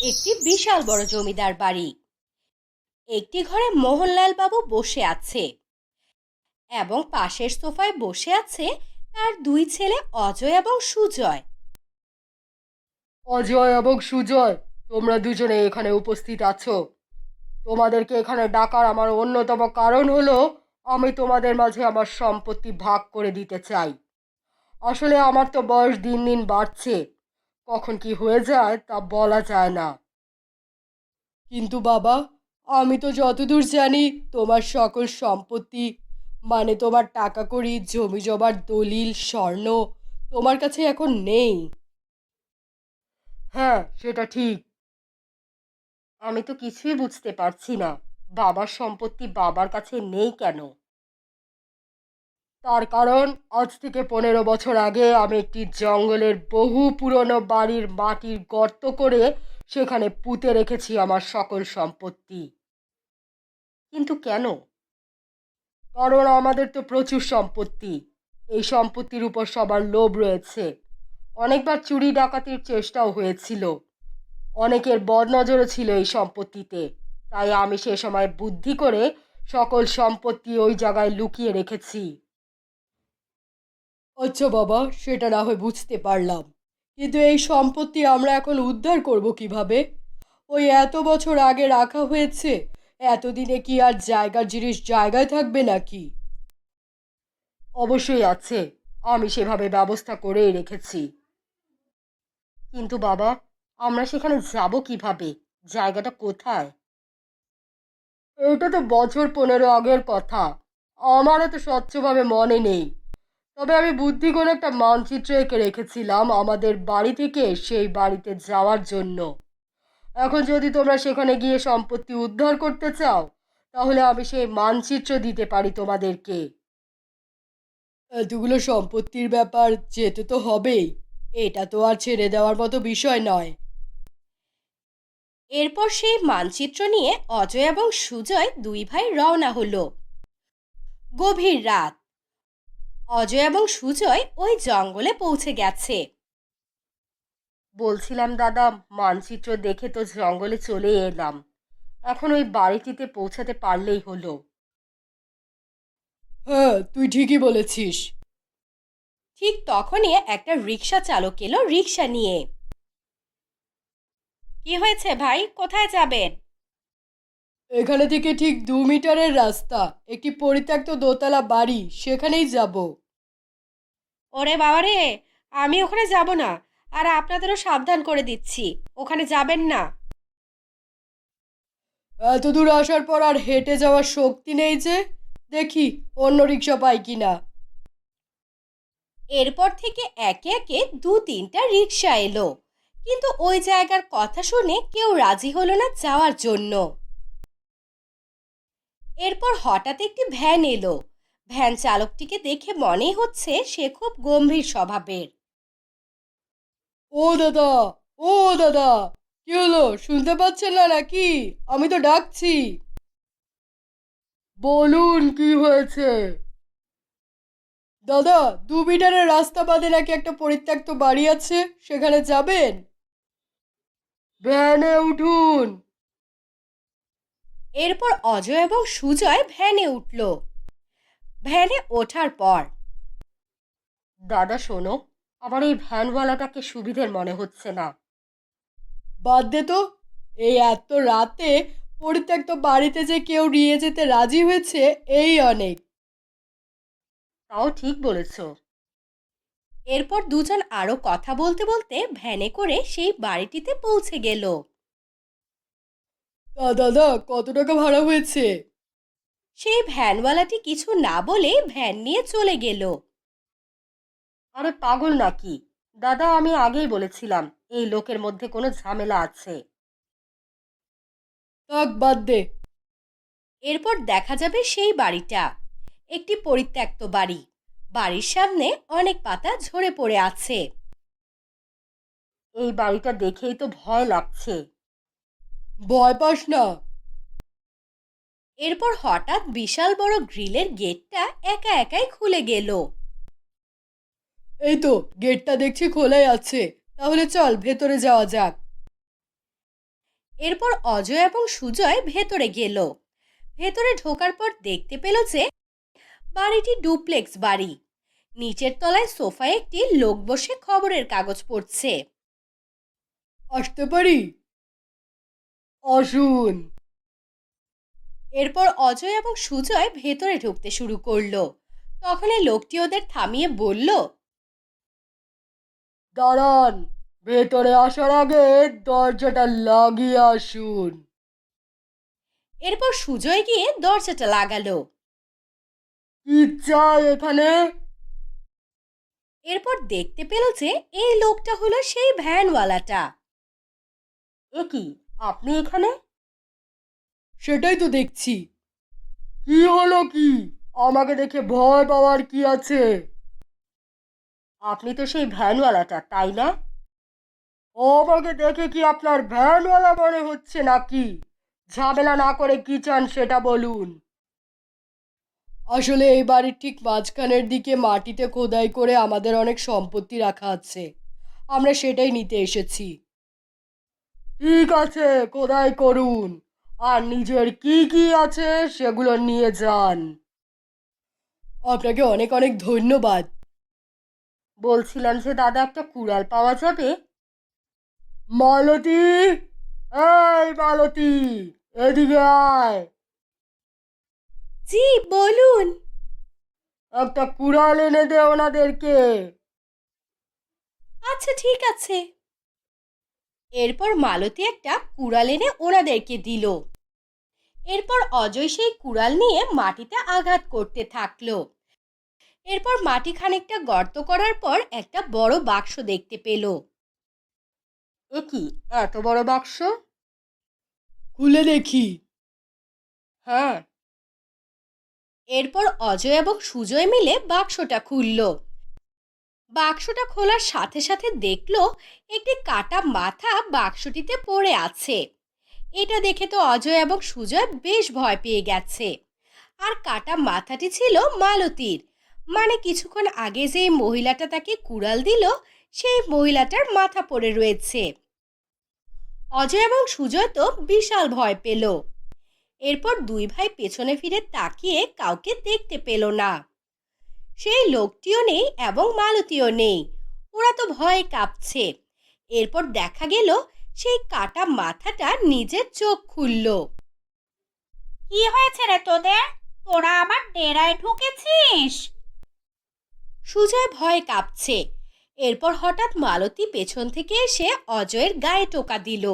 একটি বিশাল বড় জমিদার বাড়ি। একটি ঘরে মোহনলাল বাবু বসে আছে এবং পাশের সোফায় বসে আছে তার দুই ছেলে অজয় এবং সুজয়। অজয় এবং সুজয়, তোমরা দুজনে এখানে উপস্থিত আছো। তোমাদেরকে এখানে ডাকার আমার অন্যতম কারণ হলো আমি তোমাদের মাঝে আমার সম্পত্তি ভাগ করে দিতে চাই। আসলে আমার তো বয়স দিন দিন বাড়ছে, কখন কি হয়ে যায় তা বলা যায় না। কিন্তু বাবা, আমি তো যতদূর জানি তোমার সকল সম্পত্তি, মানে তোমার টাকা কড়ি, জমি জমার দলিল, স্বর্ণ তোমার কাছে এখন নেই। হ্যাঁ, সেটা ঠিক। আমি তো কিছুই বুঝতে পারছি না, বাবার সম্পত্তি বাবার কাছে নেই কেন। তার কারণ আজ থেকে 15 বছর আগে আমি একটি জঙ্গলের বহু পুরনো বাড়ির মাটির গর্ত করে সেখানে পুঁতে রেখেছি আমার সকল সম্পত্তি। কিন্তু কেন? কারণ আমাদের তো প্রচুর সম্পত্তি, এই সম্পত্তির উপর সবার লোভ রয়েছে। অনেকবার চুরি ডাকাতির চেষ্টাও হয়েছিল, অনেকের বদনজরও ছিল এই সম্পত্তিতে। তাই আমি সে সময় বুদ্ধি করে সকল সম্পত্তি ওই জায়গায় লুকিয়ে রেখেছি। আচ্ছা বাবা, সেটা না হয় বুঝতে পারলাম, কিন্তু এই সম্পত্তি আমরা এখন উদ্ধার করব কিভাবে? ওই এত বছর আগে রাখা হয়েছে, এতদিনে কি আর জায়গার জিনিস জায়গায় থাকবে নাকি? অবশ্যই আছে, আমি সেভাবে ব্যবস্থা করেই রেখেছি। কিন্তু বাবা, আমরা সেখানে যাব কিভাবে? জায়গাটা কোথায়? এটা তো বছর 15 আগের কথা, আমারও তো স্বচ্ছভাবে মনে নেই। তবে আমি বুদ্ধি করে একটা মানচিত্র এঁকে রেখেছিলাম আমাদের বাড়ি থেকে সেই বাড়িতে যাওয়ার জন্য। এখন যদি তোমরা সেখানে গিয়ে সম্পত্তি উদ্ধার করতে চাও, তাহলে আমি সেই মানচিত্র দিতে পারি তোমাদেরকে। এতগুলো সম্পত্তির ব্যাপার, যেতে তো হবেই, এটা তো আর ছেড়ে দেওয়ার মতো বিষয় নয়। এরপর সেই মানচিত্র নিয়ে অজয় এবং সুজয় দুই ভাই রওনা হলো। গভীর রাত। অজয় এবং সুজয় ওই জঙ্গলে পৌঁছে গেছে। বলছিলাম দাদা, মানচিত্র দেখে তো জঙ্গলে চলে এলাম, এখন ওই বাড়িটিতে পৌঁছাতে পারলেই হলো। হ্যাঁ, তুই ঠিকই বলেছিস। ঠিক তখনই একটা রিক্সা চালক এলো রিক্সা নিয়ে। কি হয়েছে ভাই, কোথায় যাবেন? এখানে থেকে ঠিক 2 মিটারের রাস্তা, একটি পরিত্যক্ত দোতলা বাড়ি, সেখানেই যাব। ওরে বাবা রে, আমি ওখানে যাব না। আর আপনাদেরও সাবধান করে দিচ্ছি, ওখানে যাবেন না। এত দূর আসার পর আর হেঁটে যাওয়ার শক্তি নেই যে, দেখি অন্য রিক্সা পাই কিনা। এরপর থেকে একে একে দু তিনটা রিক্সা এলো, কিন্তু ওই জায়গার কথা শুনে কেউ রাজি হলো না যাওয়ার জন্য। এরপর হঠাৎ একটি ভ্যান এলো। ভ্যান চালকটিকে দেখে মনেই হচ্ছে সে খুব গম্ভীর স্বভাবের। ও দাদা, ও দাদা, কি হলো, শুনতে পাচ্ছেন না নাকি? আমি তো ডাকছি। বলুন, কি হয়েছে? দাদা, 2 মিটারের রাস্তা বাদে নাকি একটা পরিত্যক্ত বাড়ি আছে, সেখানে যাবেন? ভ্যানে উঠুন। এরপর অজয় এবং সুজয় ভ্যানে উঠল। ভ্যানে ওঠার পর, দাদা শোনো, আমার এই ভ্যানওয়ালাটাকে সুবিধের মনে হচ্ছে না। বাদ দে তো, এই এত রাতে পরিত্যক্ত বাড়িতে যে কেউ নিয়ে যেতে রাজি হয়েছে, এই অনেক। তাও ঠিক বলেছো। এরপর দুজন আরো কথা বলতে বলতে ভ্যানে করে সেই বাড়িটিতে পৌঁছে গেল। তা দাদা, কত টাকা ভাড়া হয়েছে? সেই ভ্যানওয়ালাটি কিছু না বলে ভ্যান নিয়ে চলে গেল। আরে পাগল নাকি? দাদা, আমি আগেই বলেছিলাম এই লোকের মধ্যে কোনো ঝামেলা আছে। থাক, বাদ দে। এরপর দেখা যাবে সেই বাড়িটা একটি পরিত্যক্ত বাড়ি। বাড়ির সামনে অনেক পাতা ঝরে পড়ে আছে। এই বাড়িটা দেখেই তো ভয় লাগছে। ভয় পাস না। এরপর হঠাৎ বিশাল বড় গ্রিলের গেটটা একা একাই খুলে গেল। এই তো, গেটটা দেখছি খোলাই আছে, তাহলে চল ভেতরে যাওয়া যাক। এরপর অজয় এবং সুজয় ভেতরে গেল। ভেতরে ঢোকার পর দেখতে পেল যে বাড়িটি ডুপ্লেক্স বাড়ি। নিচের তলায় সোফায় একটি লোক বসে খবরের কাগজ পড়ছে। আসতে পারি? আসুন। এরপর অজয় এবং সুজয় ভেতরে ঢুকতে শুরু করলো। তখন এই লোকটি ওদের থামিয়ে বলল, দাঁড়ান, ভেতরে আসার আগে দরজাটা লাগিয়ে আসুন। এরপর সুজয় গিয়ে দরজাটা লাগালো। কি চাই এখানে? এরপর দেখতে পেল যে এই লোকটা হলো সেই ভ্যানওয়ালাটা। এ কি, আপনি এখানে? সেটাই তো দেখছি। কি হলো কি? আমাকে দেখে ভয় পাওয়ার কি আছে? আপনি তো সেই ভ্যানওয়ালাটা, তাই না? আমাকে দেখে কি আপনার ভ্যানওয়ালা মনে হচ্ছে নাকি? ঝামেলা না করে কি চান সেটা বলুন। আসলে এই বাড়ির ঠিক মাঝখানের দিকে মাটিতে খোদাই করে আমাদের অনেক সম্পত্তি রাখা আছে, আমরা সেটাই নিতে এসেছি। ঠিক আছে, খোদাই করুন, আর নিজের কি কি আছে সেগুলো নিয়ে যান। আপনাকে অনেক অনেক ধন্যবাদ। বলছিলাম যে দাদা, একটা কুড়াল পাওয়া যাবে? মালতী, এই মালতী, এদিকে আয়। জি বলুন। একটা কুড়াল এনে দে ওনাদেরকে। আচ্ছা ঠিক আছে। এরপর মালতী একটা কুড়াল এনে ওনাদেরকে দিল। এরপর অজয় সেই কুড়াল নিয়ে মাটিতে আঘাত করতে থাকলো। এরপর মাটি খানিকটা গর্ত করার পর একটা বড় বাক্স দেখতে পেল। এ কি, এত বড় বাক্স? খুলে দেখি। হ্যাঁ। এরপর অজয় এবং সুজয় মিলে বাক্সটা খুলল। বাক্সটা খোলার সাথে সাথে দেখলো একটি কাটা মাথা বাক্সটিতে পড়ে আছে। এটা দেখে তো অজয় এবং সুজয় বেশ ভয় পেয়ে গেছে। আর কাটা মাথাটি ছিল মালতীর, মানে কিছুক্ষণ আগে যে মহিলাটা তাকে কুড়াল দিল সেই মহিলাটার মাথা পড়ে রয়েছে। অজয় এবং সুজয় তো বিশাল ভয় পেল। এরপর দুই ভাই পেছনে ফিরে তাকিয়ে কাউকে দেখতে পেল না। সেই লোকটিও নেই এবং মালতীও নেই। ওরা তো ভয়ে কাঁপছে। এরপর দেখা গেল সেই কাটা মাথাটা নিজের চোখ খুলল। কি হয়েছে রে তোদের? তোরা আমার ডেরায় ঢুকেছিস? সুজয় ভয়ে কাঁপছে। এরপর হঠাৎ মালতী পেছন থেকে এসে অজয়ের গায়ে টোকা দিল।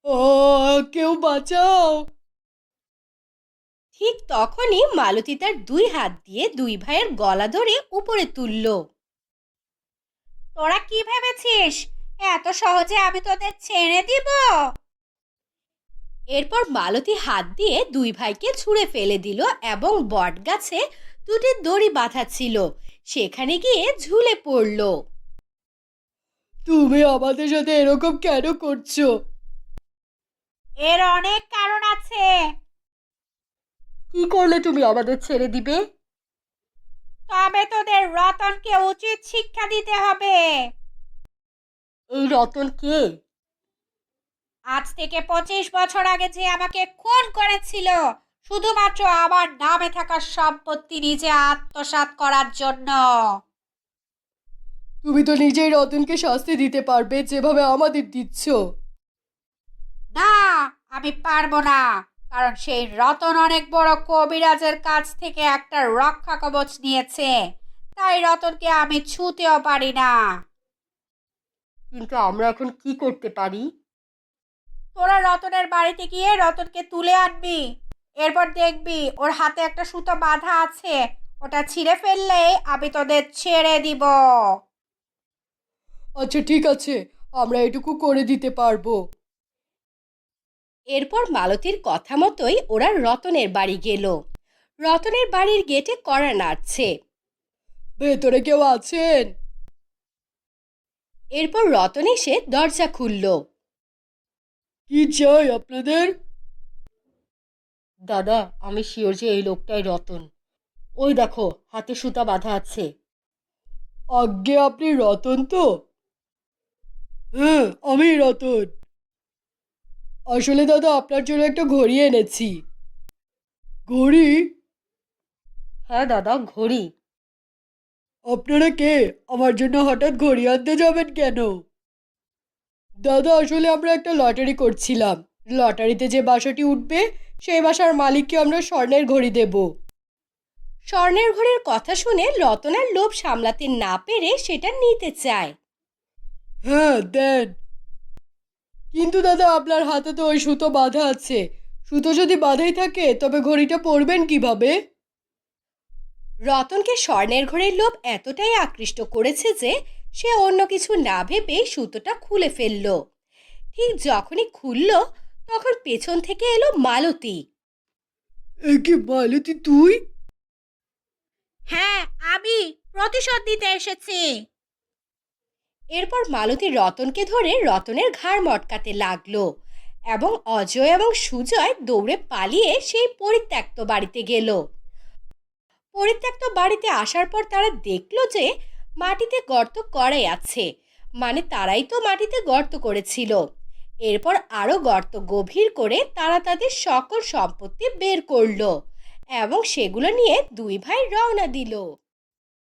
ও, কেউ বাঁচাও। ঠিক তখনই মালতী তার দুই হাত দিয়ে দুই ভাইয়ের গলা ধরে উপরে তুলল। তোরা কি ভেবেছিস এত সহজে আমি তোদের ছেড়ে দিব? এরপর মালতী হাত দিয়ে দুই ভাইকে ছুঁড়ে ফেলে দিল এবং বট গাছে দুটি দড়ি বাঁধা ছিল সেখানে গিয়ে ঝুলে পড়ল। তুমি আমাদের সাথে এরকম কেন করছো? এর অনেক কারণ আছে। কি করলে তুমি আমাদের ছেড়ে দিবে? তবে তোদের রতনকে উচিত শিক্ষা দিতে হবে। এই রতন কে? আজ থেকে 25 বছর আগে যে আমাকে খুন করেছিল শুধুমাত্র আমার নামে থাকা সম্পত্তি নিজে আত্মসাৎ করার জন্য। তুমি তো নিজেই রতনকে শাস্তি দিতে পারবে যেভাবে আমাদের দিচ্ছ। না, আমি পারবো না, কারণ সেই রতন অনেক বড় কবিরাজের কাছ থেকে একটা রক্ষা কবচ নিয়েছে, তাই রতনকে আমি ছুঁতেও পারি না। কিন্তু আমরা এখন কি করতে পারি? তোরা রতনের বাড়িতে গিয়ে রতনকে তুলে আনবি। এরপর দেখবি ওর হাতে একটা সুতো বাঁধা আছে, ওটা ছিঁড়ে ফেললে আমি তোদের ছেড়ে দিব। আচ্ছা ঠিক আছে, আমরা এটুকু করে দিতে পারবো। এরপর মালতীর কথা মতোই ওরা রতনের বাড়ি গেল। রতনের বাড়ির গেটে কড়া নাড়ছে। ভেতরে কেউ আছেন? এরপর রতন এসে দরজা খুলল। কি চাই আপনাদের? দাদা, আমি শিওর যে এই লোকটাই রতন। ওই দেখো, হাতে সুতা বাঁধা আছে। আজ্ঞে, আপনি রতন তো? হ্যাঁ, আমি রতন। আসলে দাদা আপনার জন্য একটা ঘড়ি এনেছি। ঘড়ি? হ্যাঁ দাদা, ঘড়ি। আপনারা কে? আমার জন্য হঠাৎ ঘড়ি আনতে যাবেন কেন? দাদা আসলে আমরা একটা লটারি করছিলাম। লটারিতে যে বাসাটি উঠবে সেই বাসার মালিককে আমরা স্বর্ণের ঘড়ি দেব। স্বর্ণের ঘড়ির কথা শুনে রতনার লোভ সামলাতে না পেরে সেটা নিতে চায়। হ্যাঁ দেন। কিন্তু দাদা আপনার হাতে তো ওই সুতো বাঁধা আছে। সুতো যদি বাঁধাই থাকে তবে ঘড়িটা পরবেন কিভাবে? রতনকে স্বর্ণের ঘড়ির লোভ এতটাই আকৃষ্ট করেছে যে সে অন্য কিছু না ভেবে সুতোটা খুলে ফেলল। ঠিক যখনই খুলল তখন পেছন থেকে এলো মালতী। একে মালতী তুই? হ্যাঁ, আমি প্রতিশোধ নিতে এসেছি। এরপর মালতী রতনকে ধরে রতনের ঘাড় মটকাতে লাগলো এবং অজয় এবং সুজয় দৌড়ে পালিয়ে সেই পরিত্যক্ত বাড়িতে গেল। পরিত্যক্ত বাড়িতে আসার পর তারা দেখলো যে মাটিতে গর্ত করাই আছে, মানে তারাই তো মাটিতে গর্ত করেছিল। এরপর আরো গর্ত গভীর করে তারা তাদের সকল সম্পত্তি বের করলো এবং সেগুলো নিয়ে দুই ভাই রওনা দিল।